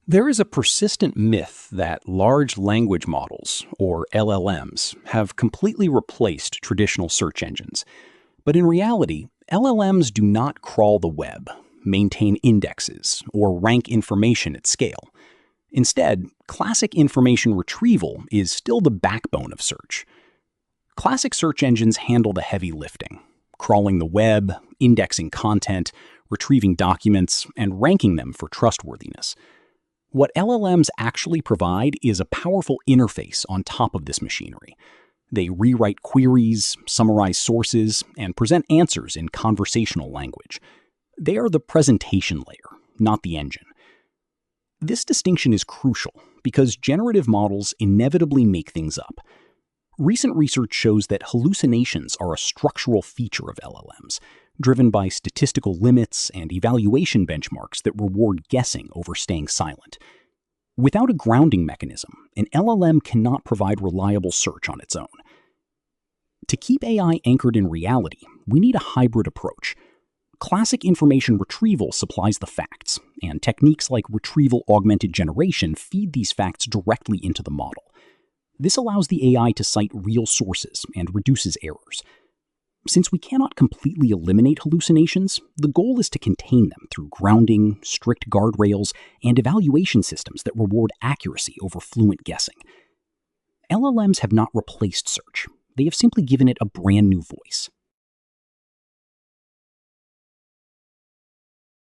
There is a persistent myth that large language models, or LLMs, have completely replaced traditional search engines. But in reality, LLMs do not crawl the web, maintain indexes, or rank information at scale. Instead, classic information retrieval is still the backbone of search. Classic search engines handle the heavy lifting, crawling the web, indexing content, retrieving documents, and ranking them for trustworthiness. What LLMs actually provide is a powerful interface on top of this machinery. They rewrite queries, summarize sources, and present answers in conversational language. They are the presentation layer, not the engine. This distinction is crucial because generative models inevitably make things up. Recent research shows that hallucinations are a structural feature of LLMs, driven by statistical limits and evaluation benchmarks that reward guessing over staying silent. Without a grounding mechanism, an LLM cannot provide reliable search on its own. To keep AI anchored in reality, we need a hybrid approach. Classic information retrieval supplies the facts, and techniques like retrieval-augmented generation feed these facts directly into the model. This allows the AI to cite real sources and reduces errors. Since we cannot completely eliminate hallucinations, the goal is to contain them through grounding, strict guardrails, and evaluation systems that reward accuracy over fluent guessing. LLMs have not replaced search. They have simply given it a brand new voice.